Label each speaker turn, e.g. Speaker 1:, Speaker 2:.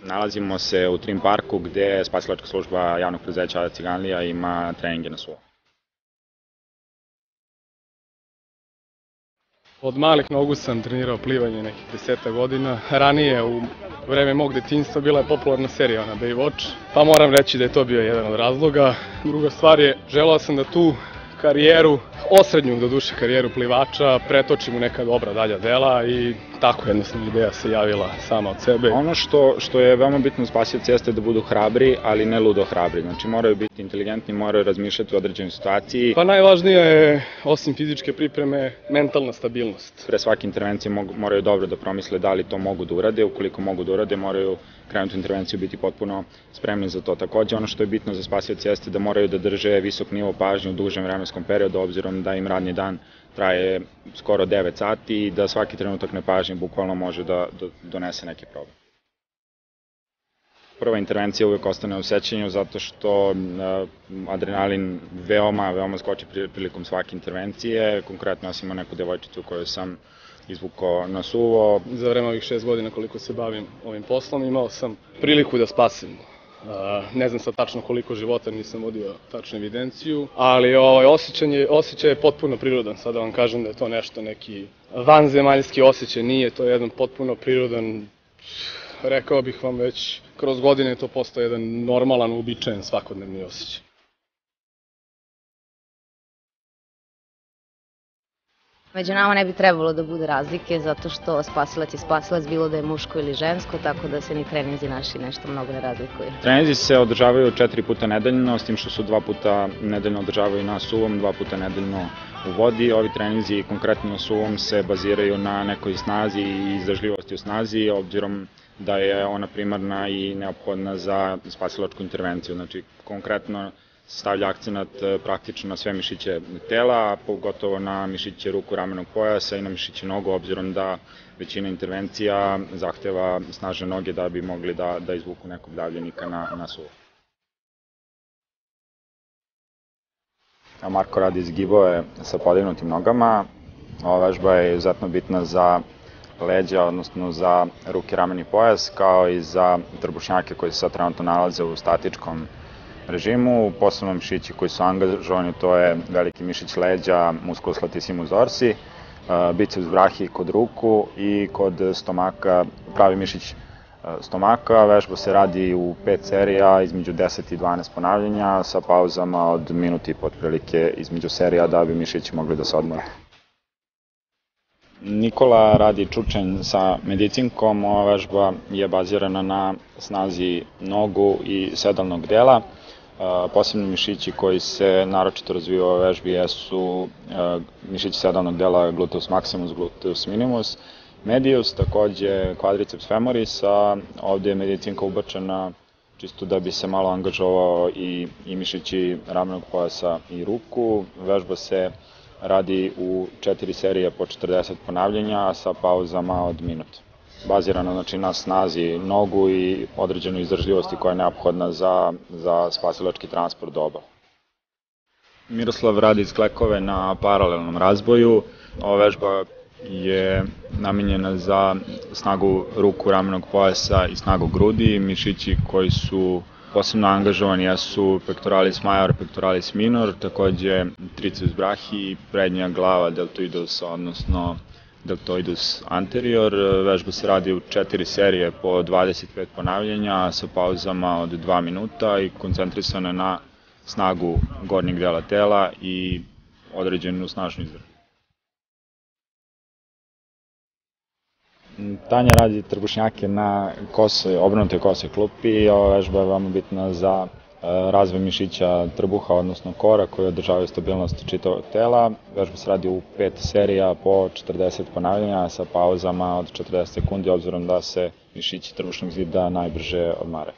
Speaker 1: Nalazimo se u Trim parku gde spasilačka služba javnog preduzeća Ada Ciganlija ima treninge na suvo.
Speaker 2: Od malih nogu sam trenirao plivanje nekih 10 godina. Ranije, u vreme mog detinjstva, bila je popularna serija na Baywatch, pa moram reći da je to bio jedan od razloga. Druga stvar je, želeo sam da tu karijeru, osrednju do duše karijeru plivača, pretočim u neka dobra dalja dela i tako jednostavno ideja se javila sama od sebe.
Speaker 1: Ono što je veoma bitno spasioci jeste da budu hrabri, ali ne ludo hrabri. Znači moraju biti inteligentni, moraju razmišljati u određenoj situaciji.
Speaker 2: Pa najvažnije je, osim fizičke pripreme, mentalna stabilnost.
Speaker 1: Pre svake intervencije moraju dobro da promisle da li to mogu da urade. Ukoliko mogu da urade, moraju krenuti u intervenciju biti potpuno spremni za to. Takođe, ono što je bitno za spasioci jeste da moraju da drže visok nivo pažnje u dužem vremenskom periodu, obzirom da im radni dan traje skoro 9 sati i da svaki trenutak nepažnje bukvalno može da donese neki problem. Prva intervencija uvek ostane u sećanju zato što adrenalin veoma skoči prilikom svake intervencije. Konkretno ja sam imao neku devojčicu koju sam izvukao na suvo.
Speaker 2: Za vreme ovih 6 godina koliko se bavim ovim poslom imao sam priliku da spasim. Ne znam sad tačno koliko života, nisam vodio tačnu evidenciju, ali osjećaj je potpuno prirodan. Sad da vam kažem da je to nešto neki vanzemaljski osjećaj, nije, to je jedan potpuno prirodan, rekao bih vam već kroz godine to postoje jedan normalan, uobičajen svakodnevni osjećaj.
Speaker 3: Među nama ne bi trebalo da bude razlike, zato što spasilac je spasilac, bilo da je muško ili žensko, tako da se ni treninzi naši nešto mnogo ne razlikuju.
Speaker 1: Treninzi se održavaju 4 puta nedeljno, s tim što su 2 puta nedeljno održavaju na suvom, 2 puta nedeljno u vodi. Ovi treninzi konkretno na suvom se baziraju na nekoj snazi i izdržljivosti u snazi, obzirom da je ona primarna i neophodna za spasilačku intervenciju. Znači, konkretno stavlja akcenat praktično na sve mišiće tela, pogotovo na mišiće ruku, ramenog pojasa i na mišiće nogu, obzirom da većina intervencija zahteva snažne noge da bi mogli da izvuku nekog davljenika na suvo. Marko radi izgibove sa podignutim nogama. Ova vežba je izuzetno bitna za leđa, odnosno za ruke, rameni pojas, kao i za trbušnjake koji se sad trenutno nalaze u statičkom režimu. Posebno mišići koji su angažovani, to je veliki mišić leđa, musculus latissimus dorsi, biceps brachii kod ruku i kod stomaka, pravi mišić stomaka. Vežba se radi u 5 serija, između 10 i 12 ponavljanja, sa pauzama od minut i po otprilike između serija da bi mišići mogli da se odmore. Nikola radi čučanj sa medicinkom. Ova vežba je bazirana na snazi nogu i sedalnog dela. Posebni mišići koji se naročito razviju u ovoj vežbi jesu mišići sedalnog dela gluteus maximus, gluteus minimus, medius, takođe quadriceps femoris, a ovde je medicinka ubačena čisto da bi se malo angažovao i mišići ramenog pojasa i ruku. Vežba se radi u 4 serije po 40 ponavljanja sa pauzama od minut. Bazirano znači na snazi nogu i određenoj izdržljivosti koja je neophodna za spasilački transport do obale. Miroslav radi sklekove na paralelnom razboju. Ova vežba je namenjena za snagu ruku, ramenog pojasa i snagu grudi. Mišići koji su posebno angažovani jesu pectoralis major, pectoralis minor, takođe triceps brachii, prednja glava deltoidus, odnosno deltoidus anterior. Vežba se radi u 4 serije po 25 ponavljanja sa pauzama od 2 minuta i koncentrisana na snagu gornjeg dela tela i određenu snažnu izdržljivost. Tanja radi trbušnjake na obrnutoj kosoj klupi. Ova vežba je veoma bitna za razvoj mišića trbuha, odnosno kora, koji održavaju stabilnost čitavog tela. Vežba se radi u 5 serija po 40 ponavljanja sa pauzama od 40 sekundi, obzirom da se mišići trbušnog zida najbrže odmaraju.